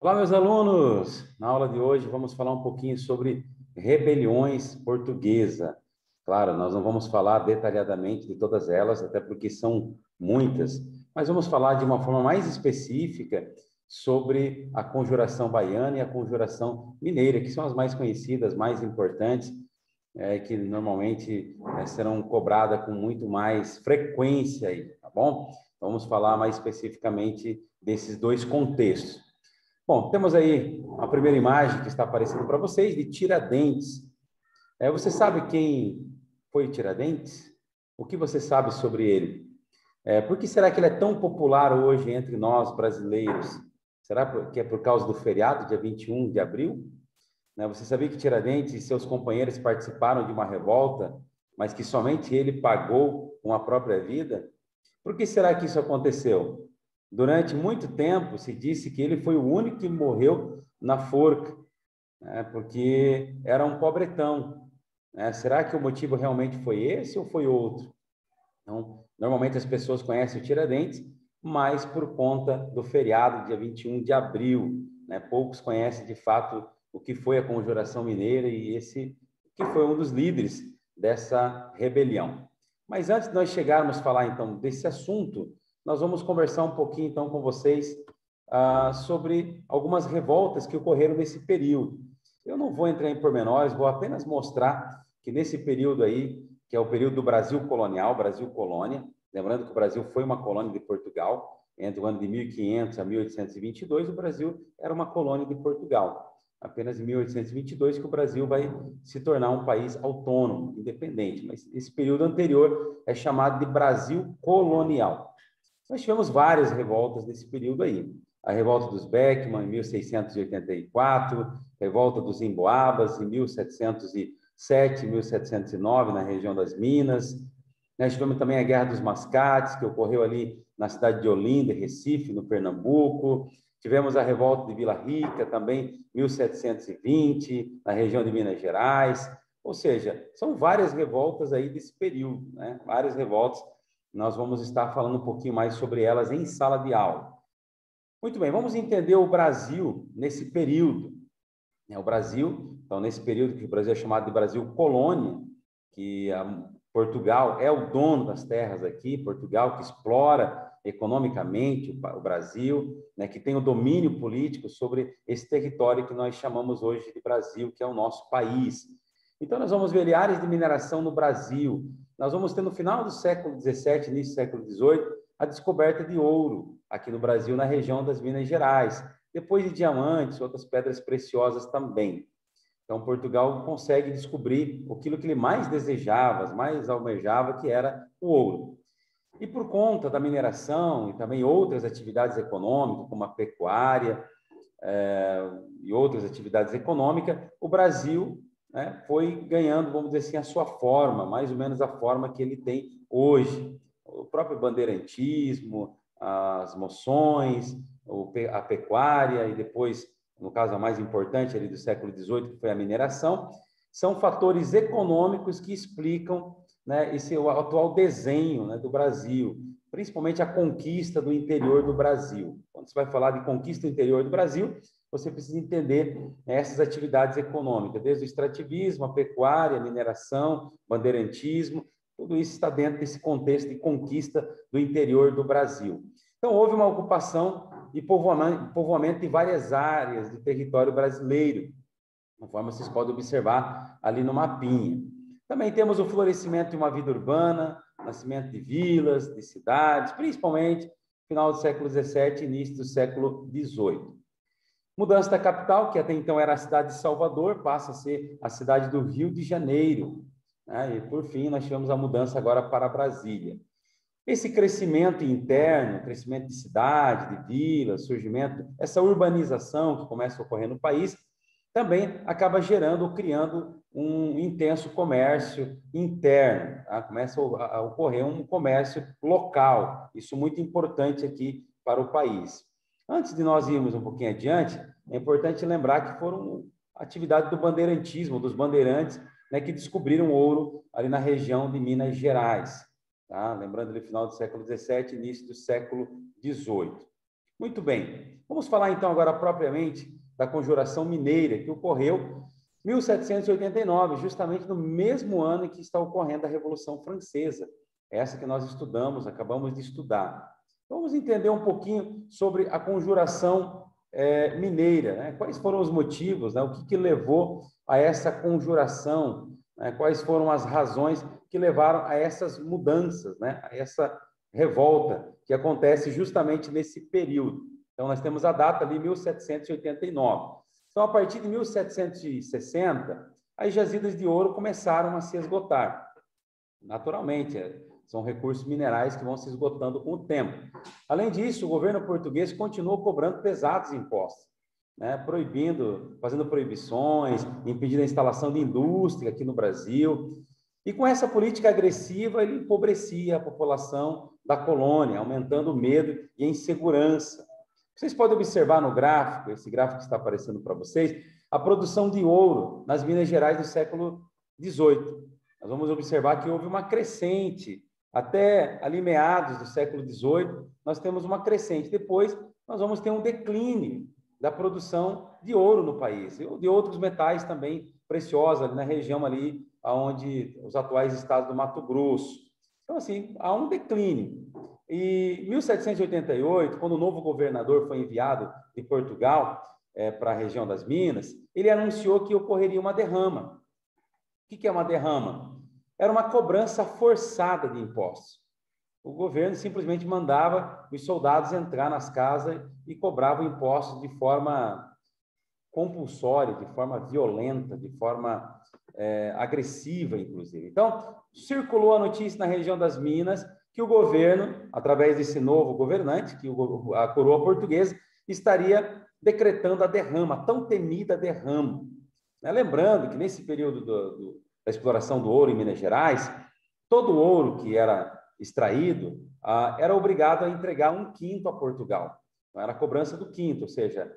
Olá, meus alunos! Na aula de hoje vamos falar um pouquinho sobre rebeliões portuguesas. Claro, nós não vamos falar detalhadamente de todas elas, até porque são muitas, mas vamos falar de uma forma mais específica sobre a Conjuração Baiana e a Conjuração Mineira, que são as mais conhecidas, mais importantes, que normalmente serão cobradas com muito mais frequência aí, tá bom? Então, vamos falar mais especificamente desses dois contextos. Bom, temos aí a primeira imagem que está aparecendo para vocês de Tiradentes. Você sabe quem foi Tiradentes? O que você sabe sobre ele? Por que será que ele é tão popular hoje entre nós brasileiros? Será que é por causa do feriado, dia 21 de abril? Você sabia que Tiradentes e seus companheiros participaram de uma revolta, mas que somente ele pagou com a própria vida? Por que será que isso aconteceu? Durante muito tempo se disse que ele foi o único que morreu na forca, né? Porque era um pobretão, né? Será que o motivo realmente foi esse ou foi outro? Então, normalmente as pessoas conhecem o Tiradentes, mas por conta do feriado, dia 21 de abril, né? Poucos conhecem de fato o que foi a Conjuração Mineira e esse que foi um dos líderes dessa rebelião. Mas antes de nós chegarmos a falar então desse assunto, nós vamos conversar um pouquinho então com vocês sobre algumas revoltas que ocorreram nesse período. Eu não vou entrar em pormenores, vou apenas mostrar que nesse período aí, que é o período do Brasil colonial, Brasil colônia, lembrando que o Brasil foi uma colônia de Portugal, entre o ano de 1500 a 1822, o Brasil era uma colônia de Portugal. Apenas em 1822 que o Brasil vai se tornar um país autônomo, independente, mas esse período anterior é chamado de Brasil colonial. Nós tivemos várias revoltas nesse período aí. A revolta dos Beckman, em 1684, revolta dos Emboabas, em 1707, 1709, na região das Minas. Nós tivemos também a Guerra dos Mascates, que ocorreu ali na cidade de Olinda, Recife, no Pernambuco. Tivemos a revolta de Vila Rica, também 1720, na região de Minas Gerais. Ou seja, são várias revoltas aí desse período, né? Várias revoltas. Nós vamos estar falando um pouquinho mais sobre elas em sala de aula. Muito bem, vamos entender o Brasil nesse período. O Brasil, então, nesse período que o Brasil é chamado de Brasil colônia, que Portugal é o dono das terras aqui, Portugal que explora economicamente o Brasil, né, que tem o domínio político sobre esse território que nós chamamos hoje de Brasil, que é o nosso país. Então, nós vamos ver áreas de mineração no Brasil. Nós vamos ter no final do século XVII, início do século XVIII, a descoberta de ouro aqui no Brasil, na região das Minas Gerais. Depois de diamantes, outras pedras preciosas também. Então, Portugal consegue descobrir aquilo que ele mais desejava, mais almejava, que era o ouro. E por conta da mineração e também outras atividades econômicas, como a pecuária e outras atividades econômicas, o Brasil, né, foi ganhando, vamos dizer assim, a sua forma, mais ou menos a forma que ele tem hoje. O próprio bandeirantismo, as moções, a pecuária e depois, no caso, a mais importante ali do século XVIII, que foi a mineração, são fatores econômicos que explicam, né, esse o atual desenho, né, do Brasil, principalmente a conquista do interior do Brasil. Quando você vai falar de conquista do interior do Brasil, você precisa entender, né, essas atividades econômicas, desde o extrativismo, a pecuária, a mineração, bandeirantismo, tudo isso está dentro desse contexto de conquista do interior do Brasil. Então, houve uma ocupação e povoamento de várias áreas do território brasileiro, conforme vocês podem observar ali no mapinha. Também temos o florescimento de uma vida urbana, nascimento de vilas, de cidades, principalmente no final do século XVII e início do século XVIII. Mudança da capital, que até então era a cidade de Salvador, passa a ser a cidade do Rio de Janeiro, né? E, por fim, nós tivemos a mudança agora para Brasília. Esse crescimento interno, crescimento de cidade, de vila, surgimento, essa urbanização que começa a ocorrer no país, também acaba gerando ou criando um intenso comércio interno, tá? Começa a ocorrer um comércio local, isso muito importante aqui para o país. Antes de nós irmos um pouquinho adiante, é importante lembrar que foram atividades do bandeirantismo, dos bandeirantes, né, que descobriram ouro ali na região de Minas Gerais. Tá? Lembrando, no final do século XVII, início do século XVIII. Muito bem. Vamos falar então agora propriamente da Conjuração Mineira, que ocorreu em 1789, justamente no mesmo ano em que está ocorrendo a Revolução Francesa, essa que nós estudamos, acabamos de estudar. Vamos entender um pouquinho sobre a Conjuração Mineira, né? Quais foram os motivos, né? O que levou a essa conjuração, né? Quais foram as razões que levaram a essas mudanças, né? A essa revolta que acontece justamente nesse período. Então, nós temos a data ali, 1789. Então, a partir de 1760, as jazidas de ouro começaram a se esgotar. Naturalmente, são recursos minerais que vão se esgotando com o tempo. Além disso, o governo português continuou cobrando pesados impostos, né? Fazendo proibições, impedindo a instalação de indústria aqui no Brasil. E com essa política agressiva, ele empobrecia a população da colônia, aumentando o medo e a insegurança. Vocês podem observar no gráfico, esse gráfico que está aparecendo para vocês, a produção de ouro nas Minas Gerais do século XVIII. Nós vamos observar que houve uma crescente. Até ali meados do século XVIII, nós temos uma crescente. Depois, nós vamos ter um declínio da produção de ouro no país, e de outros metais também preciosos, ali na região ali, onde os atuais estados do Mato Grosso. Então, assim, há um declínio. E em 1788, quando o novo governador foi enviado de Portugal para a região das Minas, ele anunciou que ocorreria uma derrama. O que é uma derrama? Era uma cobrança forçada de impostos. O governo simplesmente mandava os soldados entrar nas casas e cobravam impostos de forma compulsória, de forma violenta, de forma agressiva, inclusive. Então, circulou a notícia na região das Minas que o governo, através desse novo governante, que a coroa portuguesa, estaria decretando a derrama, a tão temida derrama. Lembrando que nesse período da exploração do ouro em Minas Gerais, todo o ouro que era extraído era obrigado a entregar 1/5 a Portugal. Então, era a cobrança do quinto, ou seja,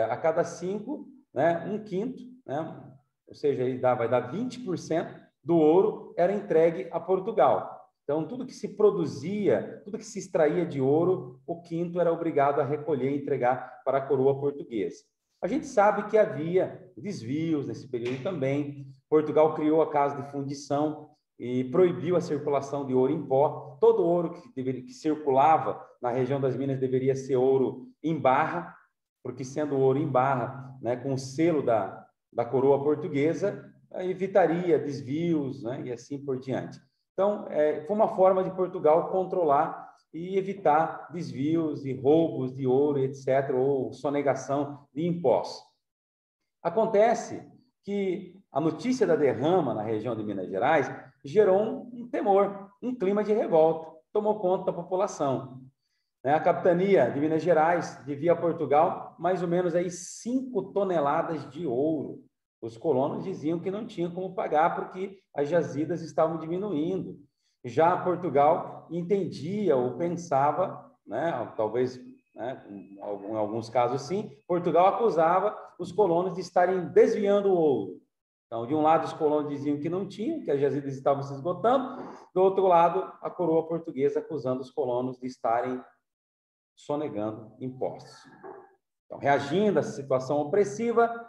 a cada 5, né, 1/5, né, ou seja, vai dar 20% do ouro era entregue a Portugal. Então, tudo que se produzia, tudo que se extraía de ouro, o quinto era obrigado a recolher e entregar para a coroa portuguesa. A gente sabe que havia desvios nesse período também. Portugal criou a Casa de Fundição e proibiu a circulação de ouro em pó. Todo ouro que circulava na região das Minas deveria ser ouro em barra, porque sendo ouro em barra, né, com o selo da coroa portuguesa, evitaria desvios, né, e assim por diante. Então, foi uma forma de Portugal controlar e evitar desvios e roubos de ouro, etc., ou sonegação de impostos. Acontece que a notícia da derrama na região de Minas Gerais gerou um temor, um clima de revolta, tomou conta da população. A capitania de Minas Gerais devia a Portugal mais ou menos aí 5 toneladas de ouro. Os colonos diziam que não tinham como pagar porque as jazidas estavam diminuindo. Já Portugal entendia ou pensava, né, talvez, né, em alguns casos sim, Portugal acusava os colonos de estarem desviando o ouro. Então, de um lado, os colonos diziam que não tinham, que as jazidas estavam se esgotando, do outro lado, a coroa portuguesa acusando os colonos de estarem sonegando impostos. Então, reagindo a essa situação opressiva,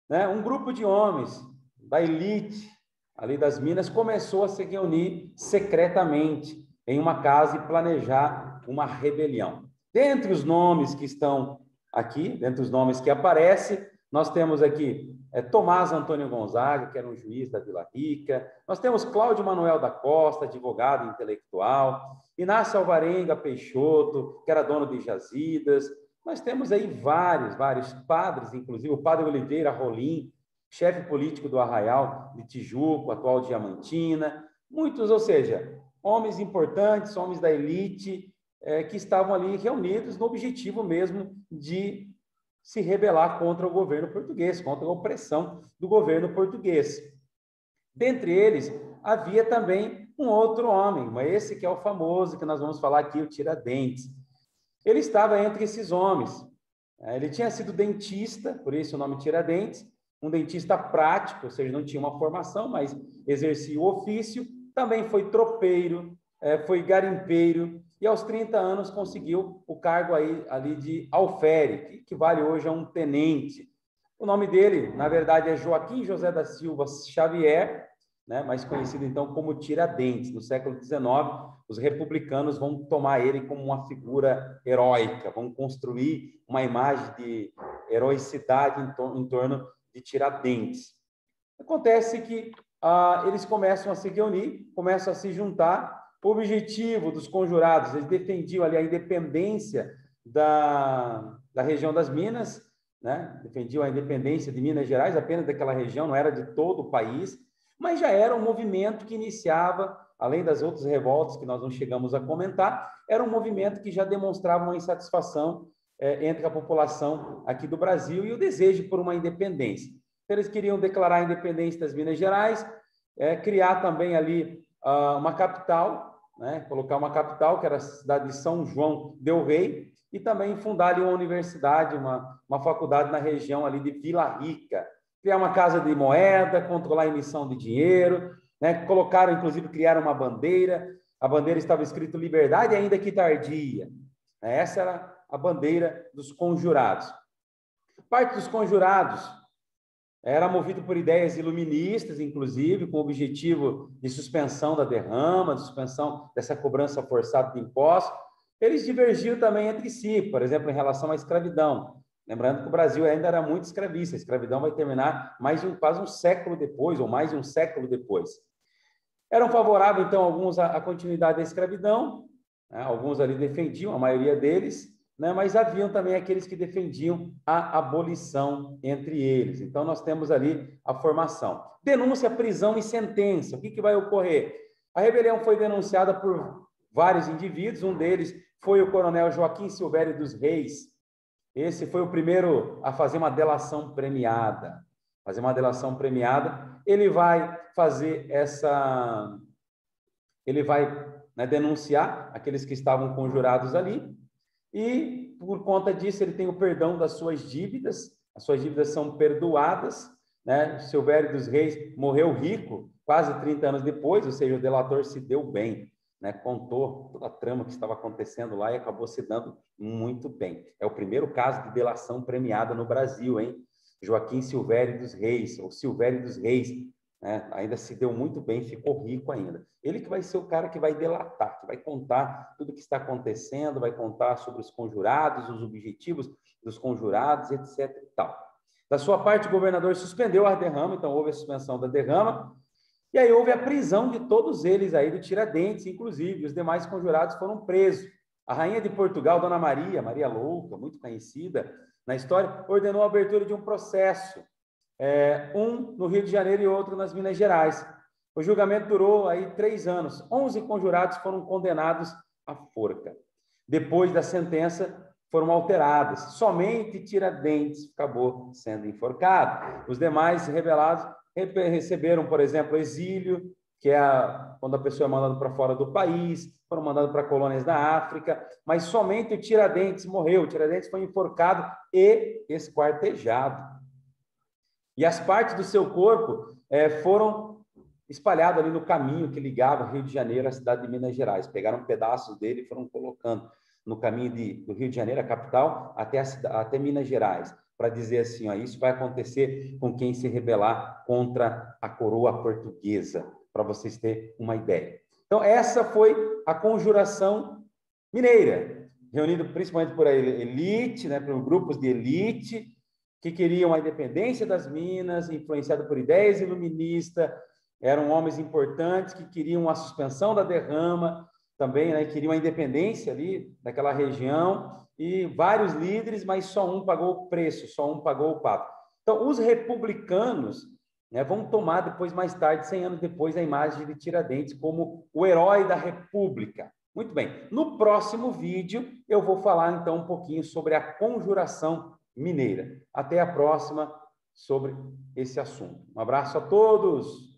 né, um grupo de homens da elite ali das Minas começou a se reunir secretamente em uma casa e planejar uma rebelião. Dentre os nomes que estão aqui, dentre os nomes que aparecem, nós temos aqui Tomás Antônio Gonzaga, que era um juiz da Vila Rica, nós temos Cláudio Manuel da Costa, advogado intelectual, Inácio Alvarenga Peixoto, que era dono de jazidas, nós temos aí vários padres, inclusive o padre Oliveira Rolim, chefe político do Arraial de Tijuco, atual Diamantina, muitos, ou seja, homens importantes, homens da elite, que estavam ali reunidos no objetivo mesmo de se rebelar contra o governo português, contra a opressão do governo português. Dentre eles, havia também um outro homem, mas esse que é o famoso, que nós vamos falar aqui, o Tiradentes. Ele estava entre esses homens. Ele tinha sido dentista, por isso o nome Tiradentes, um dentista prático, ou seja, não tinha uma formação, mas exercia o ofício. Também foi tropeiro, foi garimpeiro e aos 30 anos conseguiu o cargo ali de alferes, que equivale hoje a um tenente. O nome dele, na verdade, é Joaquim José da Silva Xavier, né, mais conhecido então como Tiradentes. No século XIX, os republicanos vão tomar ele como uma figura heróica, vão construir uma imagem de heroicidade em torno de Tiradentes. Acontece que eles começam a se reunir, começam a se juntar. O objetivo dos conjurados, eles defendiam ali a independência da região das Minas, né? Defendiam a independência de Minas Gerais, apenas daquela região, não era de todo o país, mas já era um movimento que iniciava, além das outras revoltas que nós não chegamos a comentar, era um movimento que já demonstrava uma insatisfação entre a população aqui do Brasil e o desejo por uma independência. Então, eles queriam declarar a independência das Minas Gerais, criar também ali uma capital, né? Colocar uma capital, que era a cidade de São João del Rei, e também fundar ali uma universidade, uma faculdade na região ali de Vila Rica, criar uma casa de moeda, controlar a emissão de dinheiro, né? Colocaram, inclusive, criaram uma bandeira, a bandeira estava escrito liberdade, ainda que tardia. Essa era a bandeira dos conjurados. Parte dos conjurados era movido por ideias iluministas, inclusive, com o objetivo de suspensão da derrama, de suspensão dessa cobrança forçada de impostos. Eles divergiam também entre si, por exemplo, em relação à escravidão. Lembrando que o Brasil ainda era muito escravista, a escravidão vai terminar quase um século depois, ou mais de um século depois. Eram favoráveis, então, alguns à continuidade da escravidão, né? Alguns ali defendiam, a maioria deles, né? Mas haviam também aqueles que defendiam a abolição entre eles. Então, nós temos ali a formação. Denúncia, prisão e sentença. O que vai ocorrer? A rebelião foi denunciada por vários indivíduos, um deles foi o coronel Joaquim Silvério dos Reis. Esse foi o primeiro a fazer uma delação premiada. Ele vai fazer ele vai, né, denunciar aqueles que estavam conjurados ali, e por conta disso ele tem o perdão das suas dívidas, as suas dívidas são perdoadas, né? Silvério dos Reis morreu rico quase 30 anos depois, ou seja, o delator se deu bem, né? Contou toda a trama que estava acontecendo lá e acabou se dando muito bem. É o primeiro caso de delação premiada no Brasil, hein? Joaquim Silvério dos Reis, ou Silvério dos Reis, né? Ainda se deu muito bem, ficou rico ainda. Ele que vai ser o cara que vai delatar, que vai contar tudo o que está acontecendo, vai contar sobre os conjurados, os objetivos dos conjurados, etc. e tal. Da sua parte, o governador suspendeu a derrama, então houve a suspensão da derrama, e aí houve a prisão de todos eles aí, do Tiradentes, inclusive, os demais conjurados foram presos. A rainha de Portugal, Dona Maria, Maria Louca, muito conhecida na história, ordenou a abertura de um processo, um no Rio de Janeiro e outro nas Minas Gerais. O julgamento durou aí 3 anos. 11 conjurados foram condenados à forca. Depois da sentença, foram alteradas. Somente Tiradentes acabou sendo enforcado. Os demais rebelados receberam, por exemplo, exílio, que é quando a pessoa é mandada para fora do país, foram mandados para colônias da África, mas somente o Tiradentes morreu. O Tiradentes foi enforcado e esquartejado. E as partes do seu corpo foram espalhadas ali no caminho que ligava Rio de Janeiro à cidade de Minas Gerais. Pegaram pedaços dele e foram colocando no caminho do Rio de Janeiro, a capital, até Minas Gerais, para dizer assim, ó, isso vai acontecer com quem se rebelar contra a coroa portuguesa, para vocês terem uma ideia. Então, essa foi a conjuração mineira, reunido principalmente por elite, né, por grupos de elite, que queriam a independência das Minas, influenciado por ideias iluministas, eram homens importantes que queriam a suspensão da derrama, também, né, queriam a independência ali daquela região, e vários líderes, mas só um pagou o preço, só um pagou o pato. Então, os republicanos, né, vão tomar depois, mais tarde, 100 anos depois, a imagem de Tiradentes como o herói da República. Muito bem, no próximo vídeo eu vou falar então um pouquinho sobre a conjuração mineira. Até a próxima sobre esse assunto. Um abraço a todos!